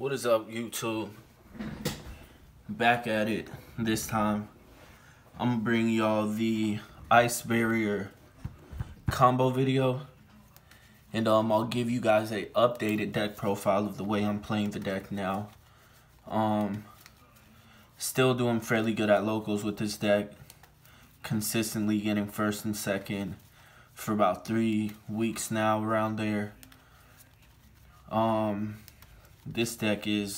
What is up, YouTube? Back at it this time. I'm gonna bring y'all the Ice Barrier combo video, and I'll give you guys a updated deck profile of the way I'm playing the deck now. Still doing fairly good at locals with this deck, consistently getting first and second for about 3 weeks now, around there. This deck it's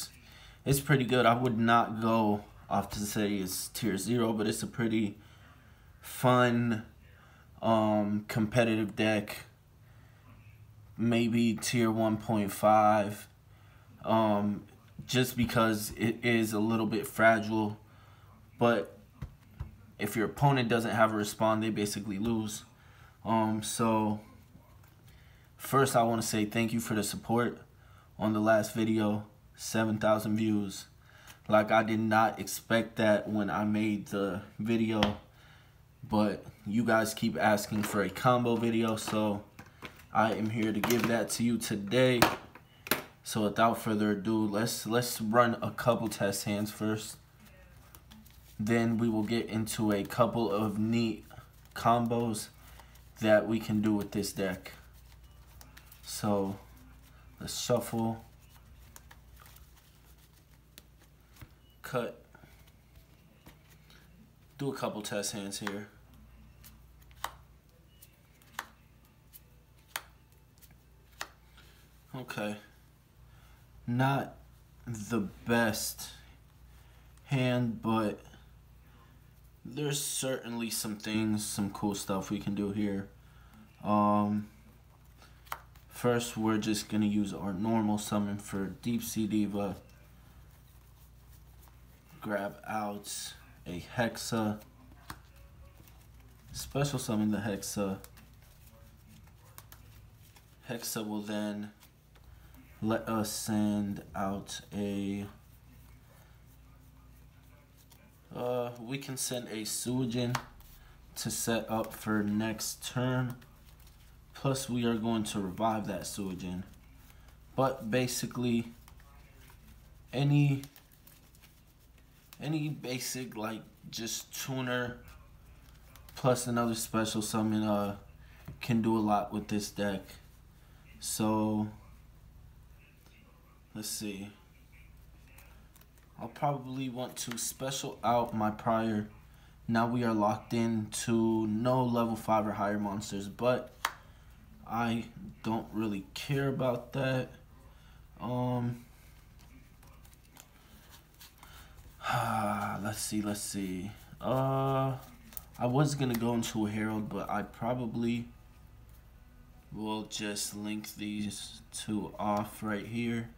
pretty good. I would not go off to say it's tier 0, but it's a pretty fun, competitive deck. Maybe tier 1.5, just because it is a little bit fragile. But if your opponent doesn't have a respond, they basically lose. So first I want to say thank you for the support on the last video. 7,000 views. Like, I did not expect that when I made the video, but you guys keep asking for a combo video, so I am here to give that to you today. So without further ado, let's run a couple test hands first. Then we will get into a couple of neat combos that we can do with this deck. So let's shuffle, cut, do a couple test hands here. Okay, not the best hand, but there's certainly some cool stuff we can do here. First, we're just gonna use our normal summon for Deep Sea Diva. Grab out a Hexa. Special summon the Hexa. Hexa will then let us send out a... we can send a Suijin to set up for next turn. Plus, we are going to revive that Suijin. But basically, any basic, like, just tuner plus another special summon can do a lot with this deck. So let's see. I'll probably want to special out my prior. Now we are locked in to no level 5 or higher monsters, but I don't really care about that. Let's see. I was gonna go into a Herald, but I probably will just link these two off right here.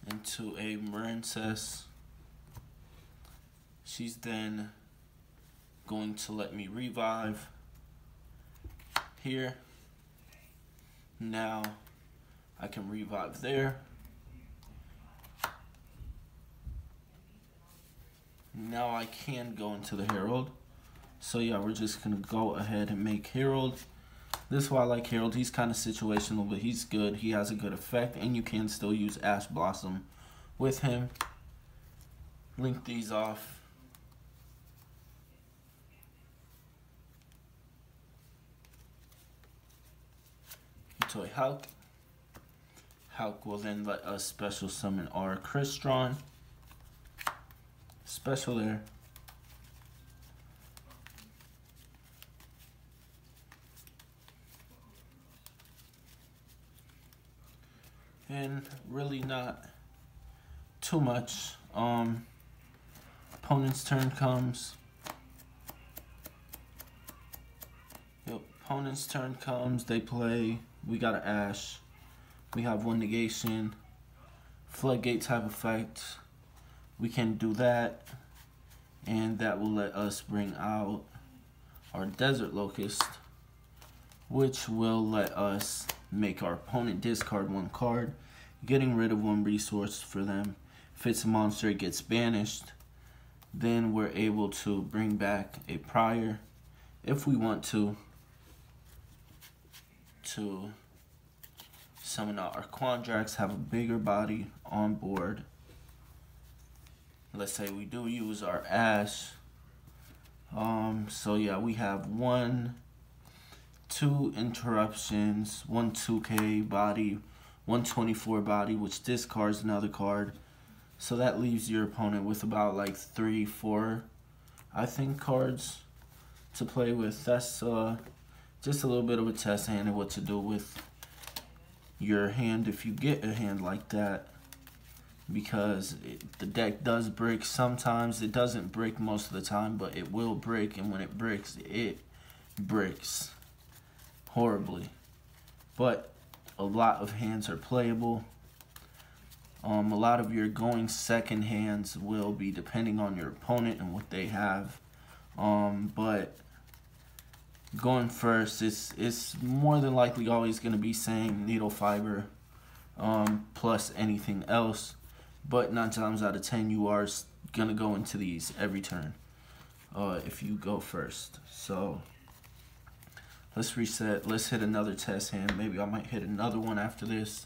Into a Marincess. She's then going to let me revive here. Now I can revive there. Now I can go into the Herald. So yeah, we're just gonna go ahead and make Herald. This is why I like Herald. He's kind of situational, but he's good. He has a good effect, and you can still use Ash Blossom with him. Link these off. Into a Hulk. Hulk will then let us special summon our Crystron. Special there. And really not too much. Opponent's turn comes. Yep, opponent's turn comes. They play. We got an Ash. We have one negation. Floodgate type effect. We can do that. And that will let us bring out our Desert Locust, which will let us make our opponent discard one card, getting rid of one resource for them. If it's a monster, it gets banished. Then we're able to bring back a prior if we want to Summon out our Quandrax, have a bigger body on board. Let's say we do use our Ash. So yeah, we have 2 interruptions, 2K body, 124 body, which discards another card. So that leaves your opponent with about like 3, 4, I think, cards to play with. That's just a little bit of a test hand of what to do with your hand if you get a hand like that, because the deck does break sometimes. It doesn't break most of the time, but it will break, and when it breaks horribly. But a lot of hands are playable. A lot of your going second hands will be depending on your opponent and what they have. But going first, it's more than likely always going to be same needle fiber plus anything else. But 9 times out of 10, you are going to go into these every turn if you go first. So let's reset. Let's hit another test hand. Maybe I might hit another one after this.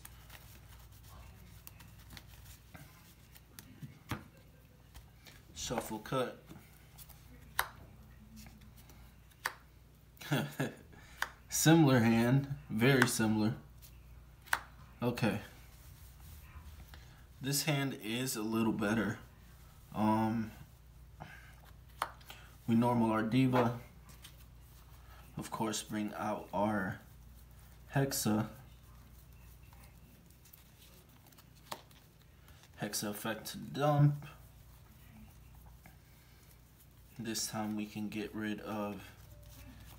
Shuffle cut. Similar hand, very similar. Okay. This hand is a little better. We normal our Diva. Of course, bring out our Hexa. Hexa effect to dump. This time we can get rid of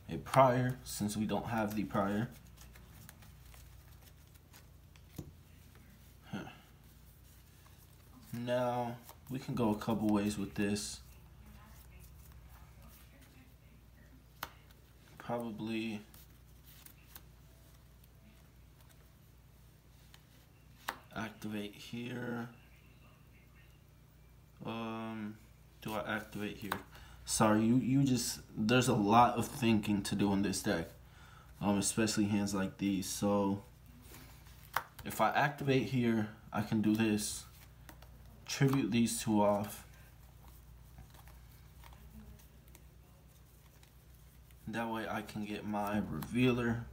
a prior, since we don't have the prior. Now we can go a couple ways with this. Probably activate here. Do I activate here? Sorry, you just, there's a lot of thinking to do in this deck, especially hands like these. So if I activate here, I can do this, tribute these 2 off. That way I can get my revealer,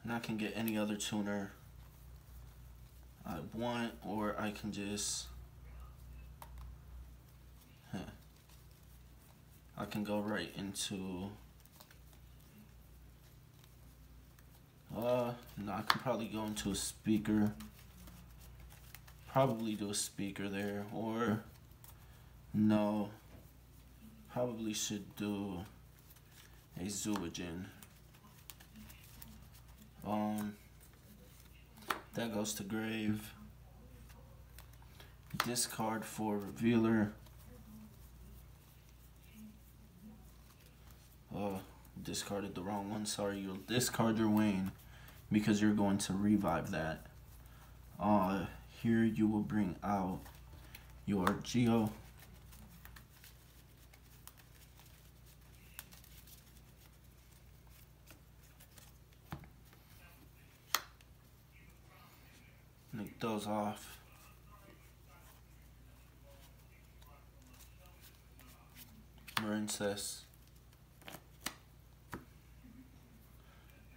and I can get any other tuner I want, or I can just I can go right into no, I can probably go into a speaker. Probably do a speaker there, or no, probably should do a Zoogen. That goes to grave. Discard for revealer. Discarded the wrong one. Sorry, you'll discard your Wayne because you're going to revive that. Here you will bring out your Geo. Make those off. Princess.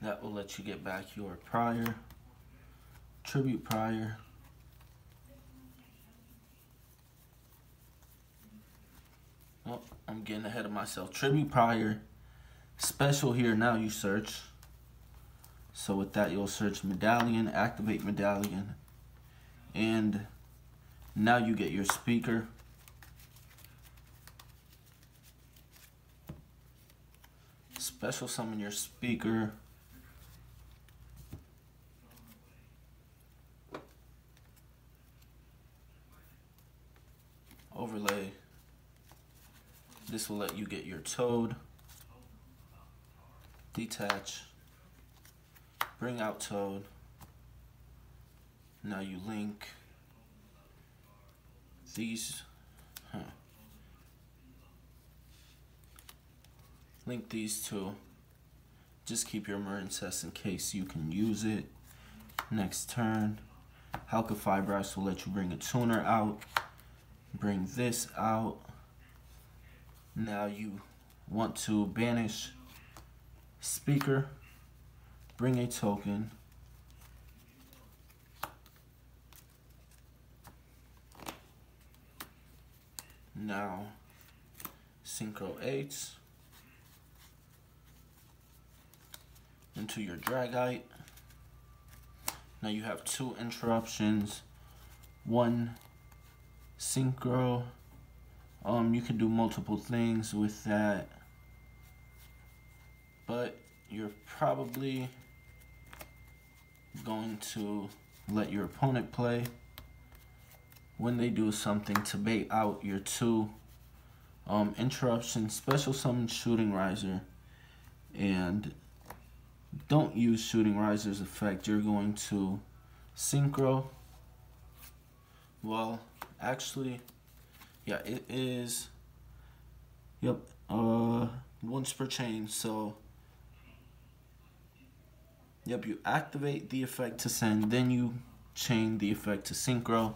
That will let you get back your prior. Tribute prior. Oh, I'm getting ahead of myself. Tribute prior. Special here, now you search. So with that, you'll search medallion, activate medallion. And now you get your speaker. Special summon your speaker. Overlay. This will let you get your Toad. Detach. Bring out Toad. Now you link these. Link these two Just keep your Marincess in case you can use it. Next turn, Halka Brass will let you bring a tuner out. Bring this out. Now you want to banish speaker. Bring a token. Now Synchro 8 into your Dragite. Now you have 2 interruptions, 1 Synchro. You can do multiple things with that, but you're probably going to let your opponent play. When they do something to bait out your 2 interruptions, special summon Shooting Riser, and don't use Shooting Riser's effect. You're going to Synchro. Well, actually, yeah, it is. Yep, once per chain. So, yep, you activate the effect to send, then you chain the effect to Synchro.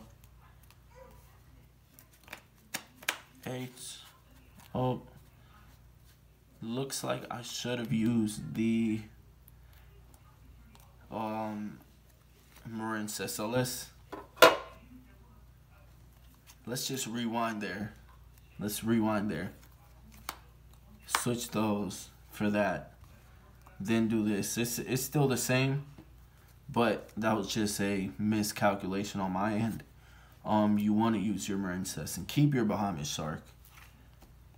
8. Oh, looks like I should have used the Marincess. So let's just rewind there. Let's rewind there. Switch those for that. Then do this. It's still the same, but that was just a miscalculation on my end. You want to use your Marincess and keep your Bahamut Shark.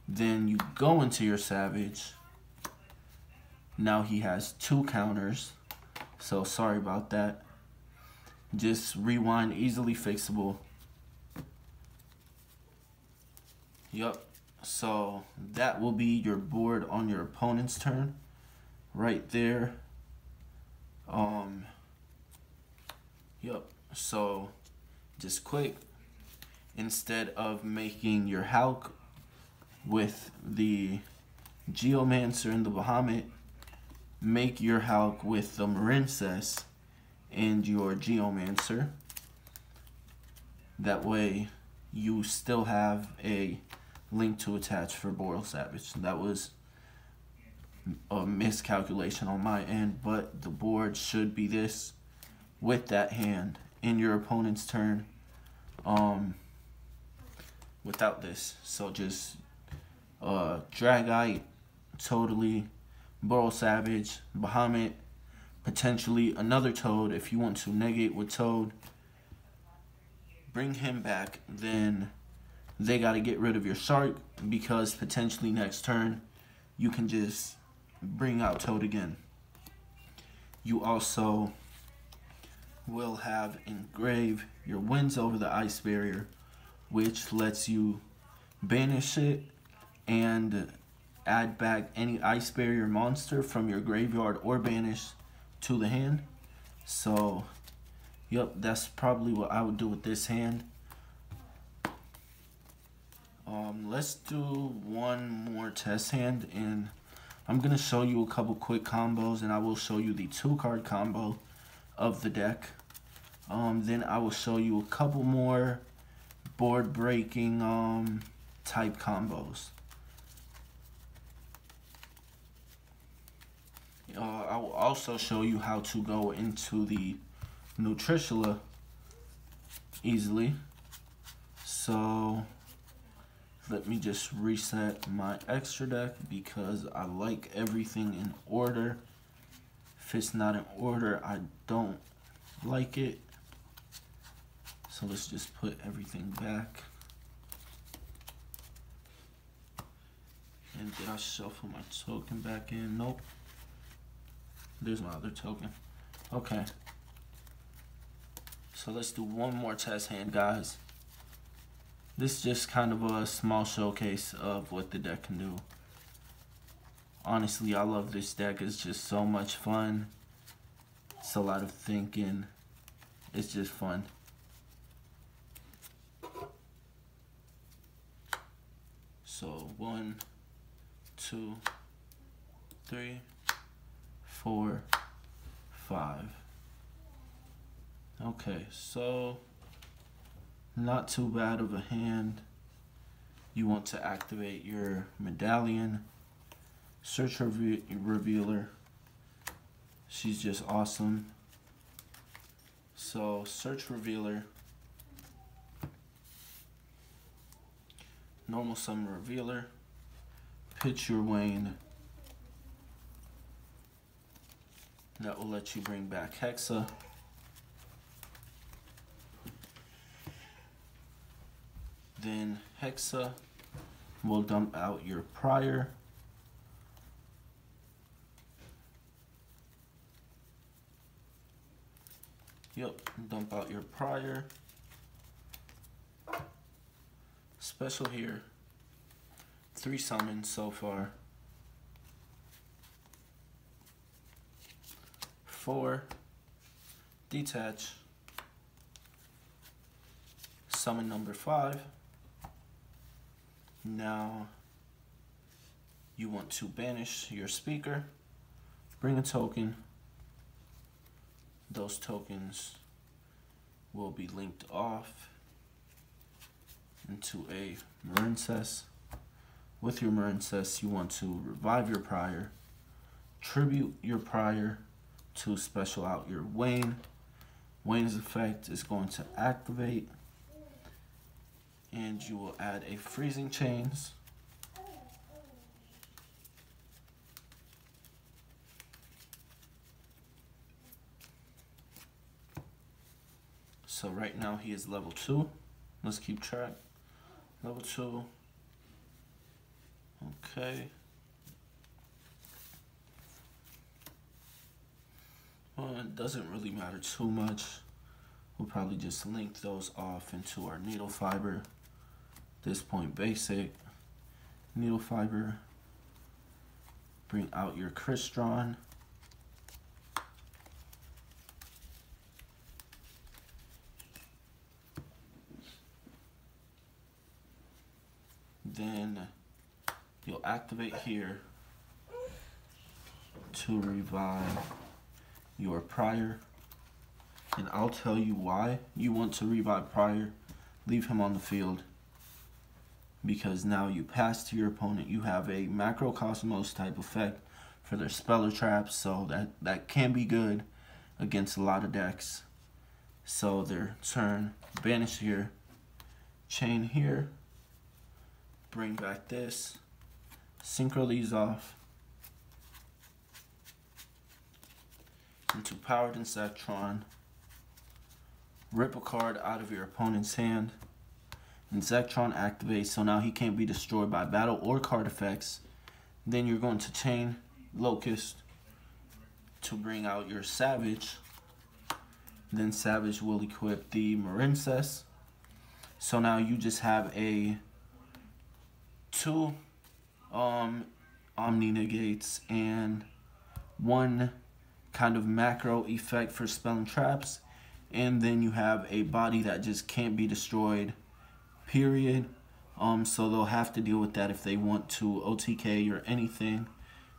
Then you go into your Savage. Now he has 2 counters. So sorry about that. Just rewind, easily fixable. Yup. So that will be your board on your opponent's turn. Right there. Yup. So just quick. Instead of making your Hulk with the Geomancer and the Bahamut, make your Hulk with the Marincess and your Geomancer. That way you still have a link to attach for Boreal Savage. That was a miscalculation on my end, but the board should be this with that hand in your opponent's turn without this. So just Dragite, totally, Boreal Savage, Bahamut, potentially another Toad if you want to negate with Toad. Bring him back, then they got to get rid of your Shark because potentially next turn you can just bring out Toad again. You also will have engrave your Winds over the Ice Barrier, which lets you banish it and add back any Ice Barrier monster from your graveyard or banish to the hand. So, yep, that's probably what I would do with this hand. Let's do one more test hand, and I'm going to show you a couple quick combos, and I will show you the 2-card combo of the deck. Then I will show you a couple more board breaking type combos. I will also show you how to go into the Nutricula easily. So let me just reset my extra deck because I like everything in order. If it's not in order, I don't like it. So let's just put everything back. And did I shuffle my token back in? Nope. There's my other token. Okay. So let's do one more test hand, guys. This is just kind of a small showcase of what the deck can do. Honestly, I love this deck. It's just so much fun. It's a lot of thinking. It's just fun. So 1, 2, 3, 4, 5. Okay, so not too bad of a hand. You want to activate your medallion. Search revealer. She's just awesome. So search revealer. Normal summon revealer. Pitch your Wayne. That will let you bring back Hexa. Then Hexa will dump out your prior. Yep, dump out your prior. Special here. 3 summons so far. 4. Detach. Summon number 5. Now you want to banish your speaker. Bring a token. Those tokens will be linked off into a Marincess. With your Marincess, you want to revive your prior, tribute your prior to special out your Wayne. Wayne's effect is going to activate, and you will add a freezing chains. So right now he is level 2. Let's keep track. Level 2. Okay. Well, it doesn't really matter too much. We'll probably just link those off into our needle fiber. This point basic. Needle fiber. Bring out your Crystron. Then you'll activate here to revive your prior. And I'll tell you why you want to revive prior. Leave him on the field. Because now you pass to your opponent. You have a Macrocosmos type effect for their Speller Traps. So that can be good against a lot of decks. So their turn, banish here, chain here. Bring back this, synchro these off into Powered Insectron, rip a card out of your opponent's hand, Insectron activates, so now he can't be destroyed by battle or card effects. Then you're going to chain Locust to bring out your Savage. Then Savage will equip the Marincess. So now you just have a 2 Omni Negates and 1 kind of macro effect for spelling traps, and then you have a body that just can't be destroyed, period. So they'll have to deal with that if they want to OTK or anything.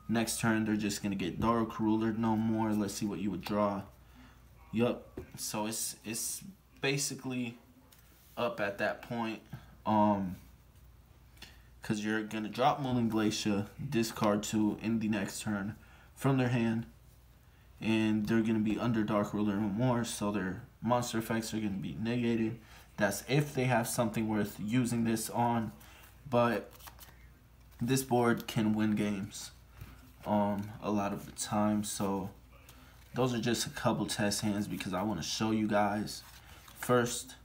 Next turn they're just gonna get Dark Ruler, no more. Let's see what you would draw. Yup, so it's basically up at that point. Because you're going to drop Mooling Glacier, discard 2 in the next turn from their hand. And they're going to be under Dark Ruler and more, so their monster effects are going to be negated. That's if they have something worth using this on. But this board can win games a lot of the time. So those are just a couple test hands because I want to show you guys first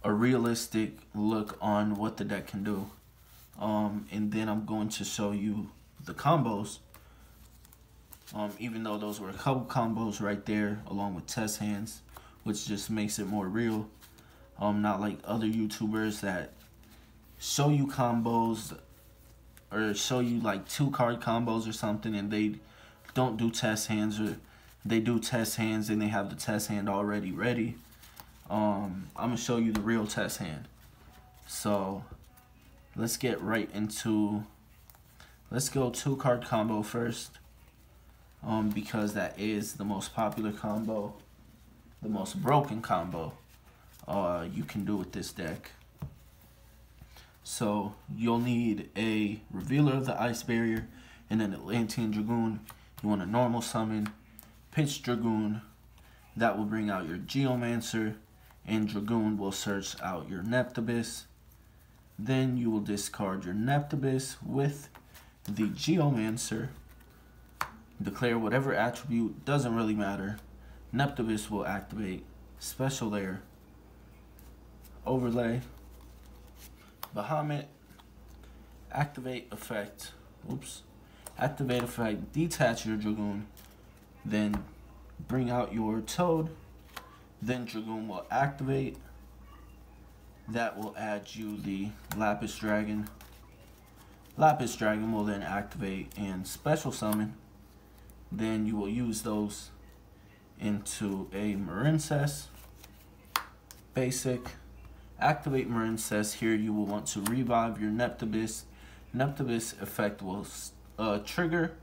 a realistic look on what the deck can do. And then I'm going to show you the combos, even though those were a couple combos right there along with test hands, which just makes it more real. Not like other YouTubers that show you combos or show you like 2-card combos or something and they don't do test hands, or they do test hands and they have the test hand already ready. I'm gonna show you the real test hand. So let's get right into, let's go 2-card combo first. because that is the most popular combo, the most broken combo you can do with this deck. So you'll need a Revealer of the Ice Barrier and an Atlantean Dragoon. You want a normal summon, Pitch Dragoon. That will bring out your Geomancer, and Dragoon will search out your Neptibus. Then you will discard your Neptibus with the Geomancer. Declare whatever attribute, doesn't really matter. Neptibus will activate. Special Lair, Overlay, Bahamut, activate effect. Activate effect, detach your Dragoon, then bring out your Toad. Then Dragoon will activate. That will add you the Lapis Dragon. Lapis Dragon will then activate and special summon. Then you will use those into a Marincess. Basic. Activate Marincess. Here you will want to revive your Neptibus. Neptibus effect will trigger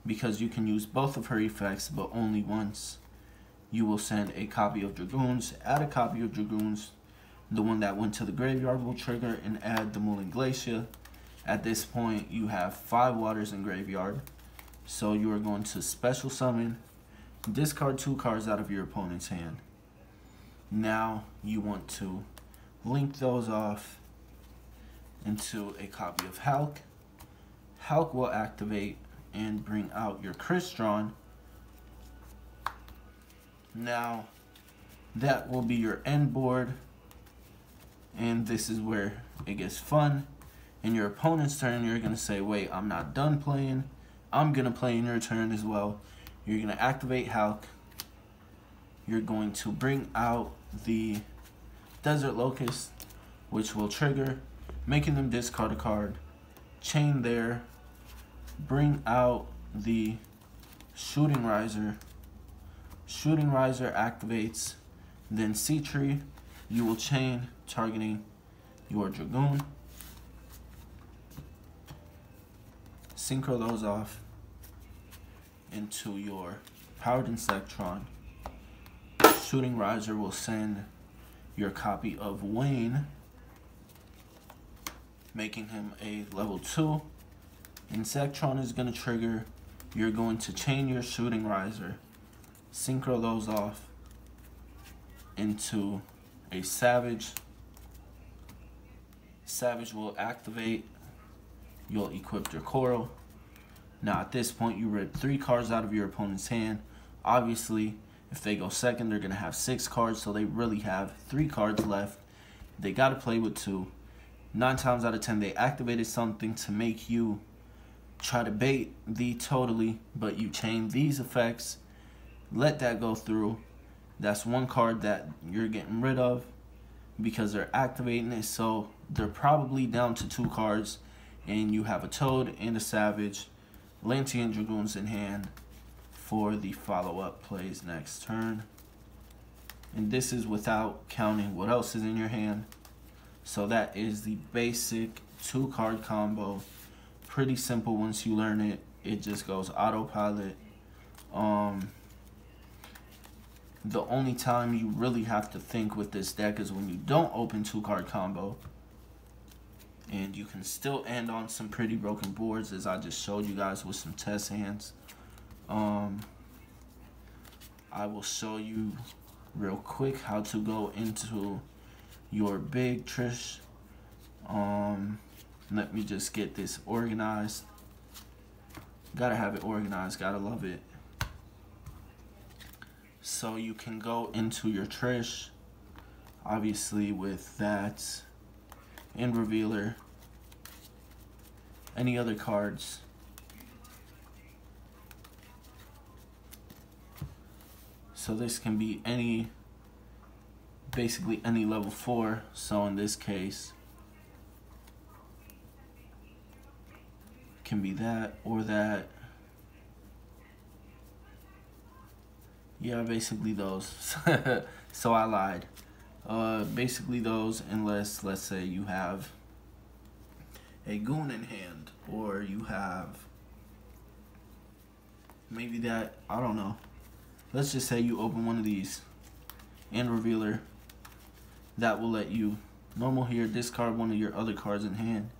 because you can use both of her effects, but only once. You will send a copy of Dragoons, add a copy of Dragoons. The one that went to the graveyard will trigger, and add the Mooling Glacier. At this point, you have 5 waters in graveyard. So you are going to special summon, discard 2 cards out of your opponent's hand. Now you want to link those off into a copy of Hulk. Hulk will activate and bring out your Crystron. Now that will be your end board, and this is where it gets fun. In your opponent's turn, you're going to say, wait, I'm not done playing. I'm going to play in your turn as well. You're going to activate Hulk. You're going to bring out the Desert Locust, which will trigger, making them discard a card. Chain there. Bring out the Shooting Riser. Shooting Riser activates. Then Sea Tree. You will chain, targeting your Dragoon. Synchro those off into your Powered Insectron. Shooting Riser will send your copy of Wayne, making him a level 2. Insectron is going to trigger. You're going to chain your Shooting Riser, synchro those off into a Savage. Savage will activate. You'll equip your Coral. Now at this point, you rip 3 cards out of your opponent's hand. Obviously, if they go second, they're going to have 6 cards, so they really have 3 cards left. They got to play with 2. 9 times out of 10, they activated something to make you try to bait the totally, but you chain these effects, let that go through. That's 1 card that you're getting rid of because they're activating it, so they're probably down to 2 cards, and you have a Toad and a Savage, Atlantean Dragoons in hand for the follow-up plays next turn. And this is without counting what else is in your hand. So that is the basic 2-card combo. Pretty simple once you learn it. It just goes autopilot. The only time you really have to think with this deck is when you don't open 2-card combo. And you can still end on some pretty broken boards, as I just showed you guys with some test hands. I will show you real quick how to go into your big Trish. Let me just get this organized. Gotta have it organized, gotta love it. So you can go into your Trish, obviously with that, and Revealer, any other cards. So this can be any, basically any level 4. So in this case, can be that or that. Yeah, basically those. So I lied. Basically those, unless, let's say, you have a Goon in hand, or you have maybe that, I don't know. Let's just say you open one of these and revealer. That will let you, normal here, discard one of your other cards in hand.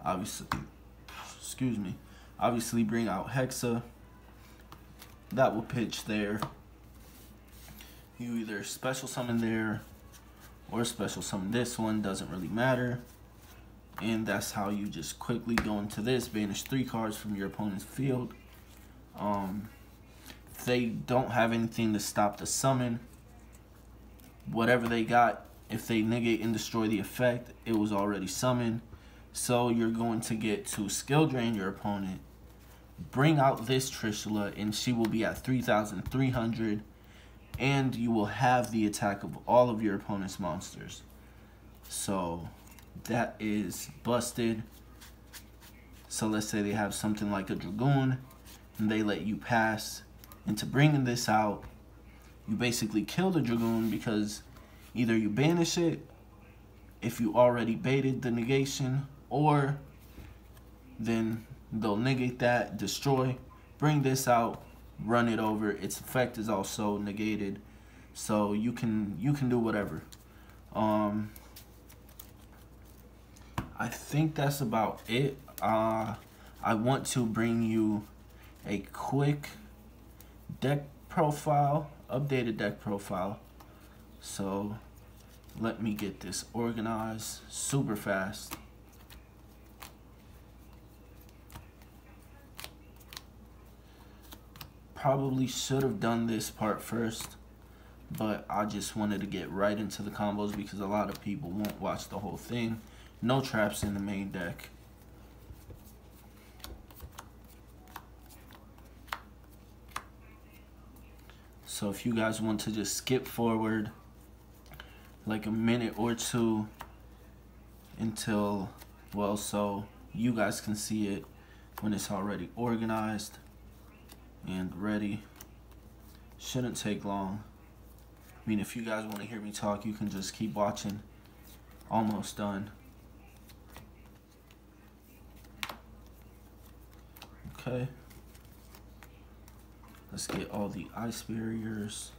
Obviously, excuse me. Obviously bring out Hexa. That will pitch there. You either special summon there or special summon this one, doesn't really matter. And that's how you just quickly go into this, banish 3 cards from your opponent's field. If they don't have anything to stop the summon, whatever they got, if they negate and destroy the effect, it was already summoned. So you're going to get to skill drain your opponent, bring out this Trishula, and she will be at 3,300, and you will have the attack of all of your opponent's monsters. So that is busted. So let's say they have something like a Dragoon, and they let you pass into bringing this out. You basically kill the Dragoon because either you banish it if you already baited the negation, or then they'll negate that, destroy, bring this out, run it over. Its effect is also negated, so you can do whatever. I think that's about it. I want to bring you a quick deck profile, updated deck profile. So let me get this organized super fast. Probably should have done this part first, but I just wanted to get right into the combos because a lot of people won't watch the whole thing. No traps in the main deck. So if you guys want to just skip forward like a minute or two until, well, so you guys can see it when it's already organized and ready. Shouldn't take long. I mean, if you guys want to hear me talk, you can just keep watching. Almost done. Okay. Let's get all the ice barriers.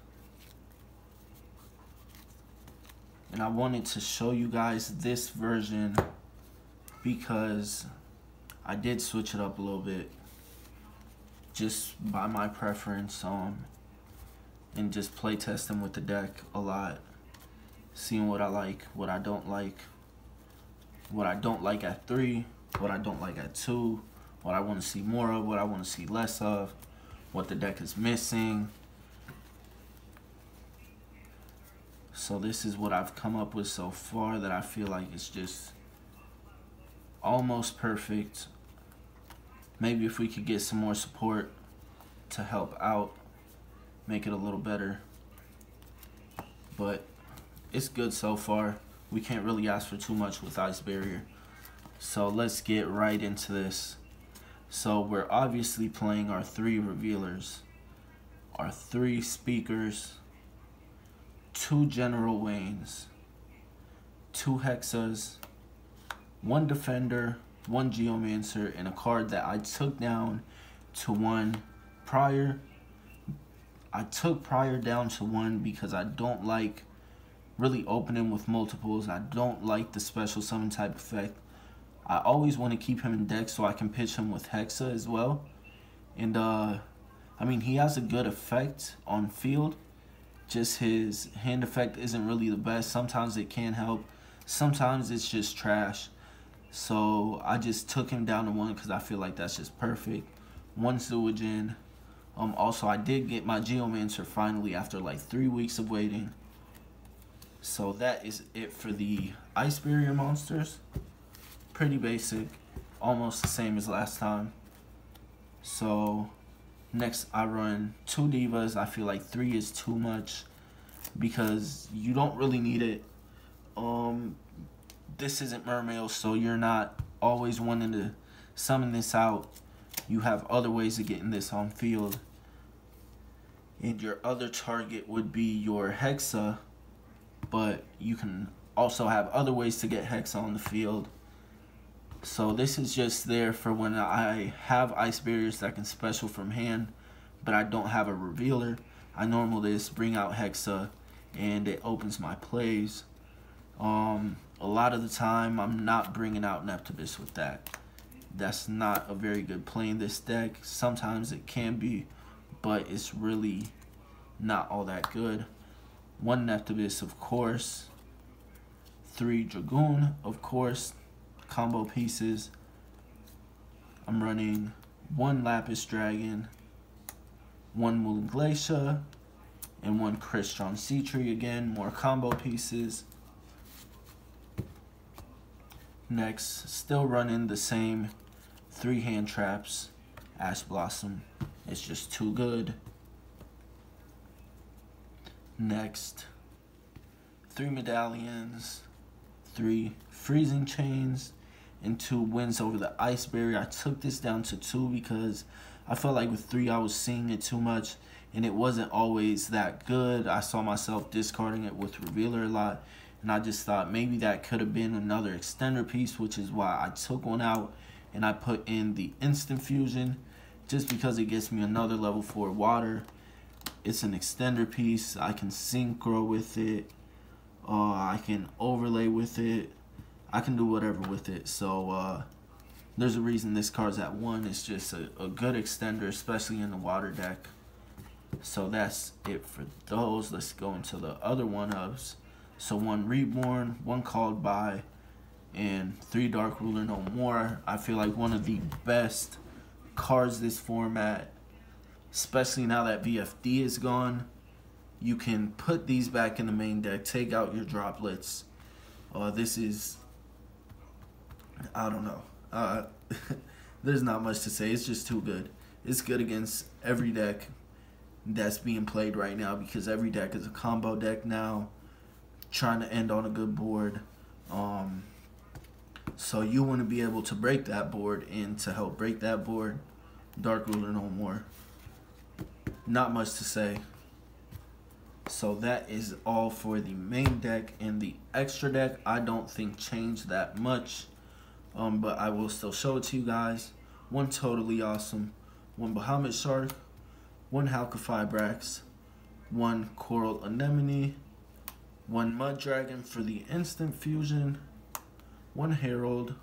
And I wanted to show you guys this version because I did switch it up a little bit, just by my preference, and just play testing with the deck a lot, seeing what I like, what I don't like, what I don't like at 3, what I don't like at 2, what I want to see more of, what I want to see less of, what the deck is missing. So this is what I've come up with so far that I feel like it's just almost perfect. Maybe if we could get some more support to help out, make it a little better. But it's good so far. We can't really ask for too much with Ice Barrier. So let's get right into this. So we're obviously playing our 3 revealers, our 3 speakers, 2 General Waynes, 2 Hexas, 1 Defender, 1 Geomancer, and a card that I took down to 1 prior. I took prior down to 1 because I don't like really opening with multiples. I don't like the special summon type effect. I always want to keep him in deck so I can pitch him with Hexa as well. And I mean, he has a good effect on field. Just his hand effect isn't really the best. Sometimes it can help. Sometimes it's just trash. So I just took him down to 1 because I feel like that's just perfect. 1 Sewage. Also, I did get my Geomancer finally after like 3 weeks of waiting. So that is it for the Ice Barrier monsters. Pretty basic, almost the same as last time. So next I run 2 Divas. I feel like 3 is too much because you don't really need it. This isn't Mermail, so you're not always wanting to summon this out. You have other ways of getting this on field. And your other target would be your Hexa, but you can also have other ways to get Hexa on the field. So this is just there for when I have Ice Barriers that can special from hand but I don't have a revealer, I normally just bring out Hexa and it opens my plays. A lot of the time I'm not bringing out Neptibus with that. That's not a very good play in this deck. Sometimes it can be, but it's really not all that good. 1 Neptibus, of course. 3 Dragoon, of course. Combo pieces. I'm running 1 Lapis Dragon, 1 Moon Glacier, and 1 Crystron Sea Tree again. More combo pieces. Next, still running the same 3 hand traps. Ash Blossom. It's just too good. Next, 3 medallions, 3 freezing chains, and 2 wins over the ice barrier. I took this down to 2 because I felt like with 3 I was seeing it too much and it wasn't always that good. I saw myself discarding it with revealer a lot, and I just thought maybe that could have been another extender piece, which is why I took one out and I put in the instant fusion just because it gets me another level 4 water. It's an extender piece. I can synchro with it. I can overlay with it. I can do whatever with it. So there's a reason this card's at 1. It's just a good extender, especially in the water deck. So that's it for those. Let's go into the other one-ups. So 1 Reborn, 1 Called By, and 3 Dark Ruler No More. I feel like one of the best cards this format, especially now that VFD is gone. You can put these back in the main deck, take out your droplets. This is, I don't know. There's not much to say. It's just too good. It's good against every deck that's being played right now because every deck is a combo deck now, trying to end on a good board. So you want to be able to break that board, and to help break that board, Dark Ruler No More. Not much to say. So that is all for the main deck. And the extra deck I don't think changed that much, but I will still show it to you guys. 1 Totally Awesome, 1 Bahamut Shark, 1 Halqifibrax, 1 Coral Anemone, 1 Mud Dragon for the instant fusion, 1 Herald,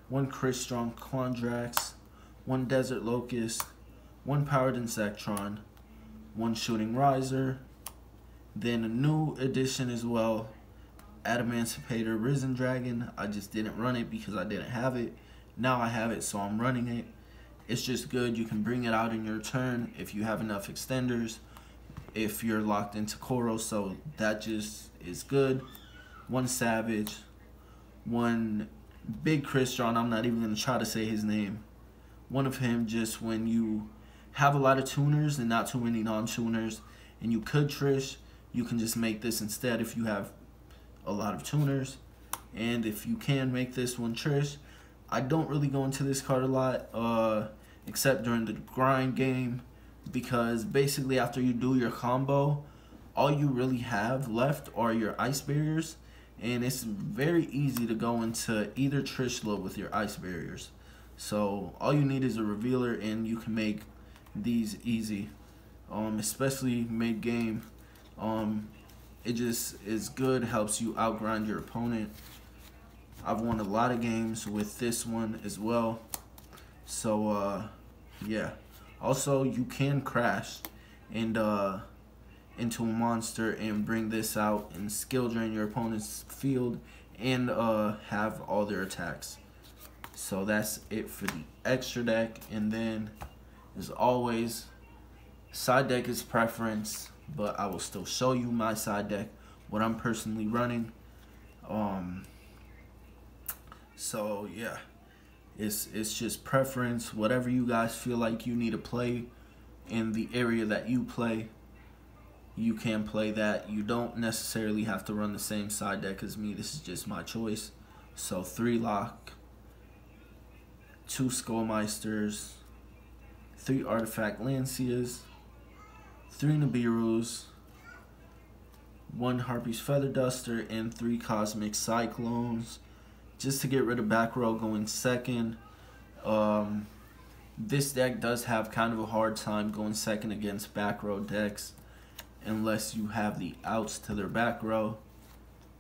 1 Crystron Quandrax, 1 Desert Locust, 1 Powered Insectron, 1 Shooting Riser, then a new addition as well, Adamancipator Risen Dragon. I just didn't run it because I didn't have it. Now I have it, so I'm running it. It's just good. You can bring it out in your turn if you have enough extenders, if you're locked into Koro, so that just is good. 1 Savage, 1 Big Crystron. I'm not even going to try to say his name. One of him, just when you have a lot of tuners and not too many non-tuners, and you could Trish, you can just make this instead if you have a lot of tuners. And if you can make this one Trish, I don't really go into this card a lot, except during the grind game, because basically after you do your combo, all you really have left are your ice barriers, and it's very easy to go into either Trishula with your ice barriers. So all you need is a revealer, and you can make these easy, especially mid-game. It just is good, helps you outgrind your opponent. I've won a lot of games with this one as well. So yeah. Also, you can crash and into a monster and bring this out and skill drain your opponent's field and have all their attacks. So that's it for the extra deck. And then, as always, side deck is preference, but I will still show you my side deck, what I'm personally running. So yeah, it's just preference. Whatever you guys feel like you need to play in the area that you play, you can play that. You don't necessarily have to run the same side deck as me. This is just my choice. So 3 Lock, 2 Skullmeisters, 3 Artifact Lancias, 3 Nibiru's, 1 Harpy's Feather Duster, and 3 Cosmic Cyclones, just to get rid of back row going second. This deck does have kind of a hard time going second against back row decks unless you have the outs to their back row.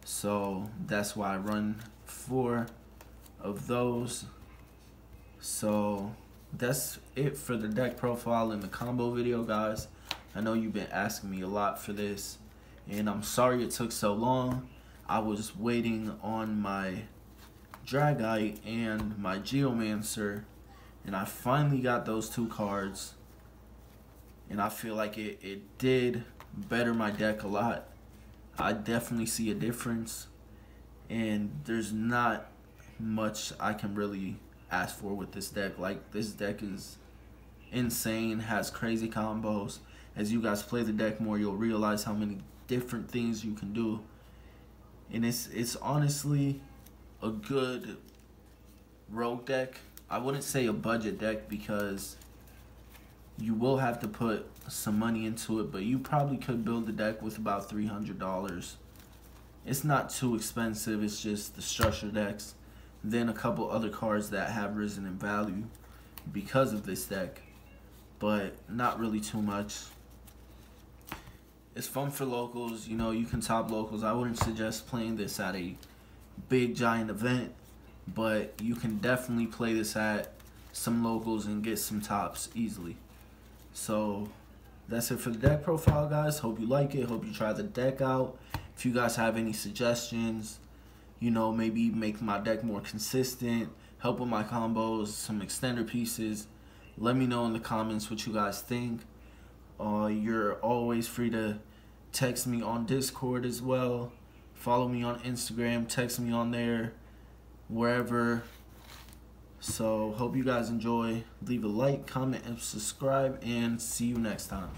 So that's why I run 4 of those. So that's it for the deck profile and the combo video, guys. I know you've been asking me a lot for this, and I'm sorry it took so long. I was waiting on my Dragite and my Geomancer, and I finally got those 2 cards, and I feel like it did better my deck a lot. I definitely see a difference, and there's not much I can really ask for with this deck. Like, this deck is insane, has crazy combos. As you guys play the deck more, you'll realize how many different things you can do, and it's honestly a good rogue deck. I wouldn't say a budget deck because you will have to put some money into it, but you probably could build the deck with about $300. It's not too expensive. It's just the structure decks, then a couple other cards that have risen in value because of this deck, but not really too much. It's fun for locals. You know, you can top locals. I wouldn't suggest playing this at a big giant event, but you can definitely play this at some locals and get some tops easily. So that's it for the deck profile, guys. Hope you like it. Hope you try the deck out. If you guys have any suggestions, you know, maybe make my deck more consistent, help with my combos, some extender pieces, let me know in the comments what you guys think. You're always free to text me on Discord as well. Follow me on Instagram, text me on there, wherever. So hope you guys enjoy. Leave a like, comment, and subscribe, and see you next time.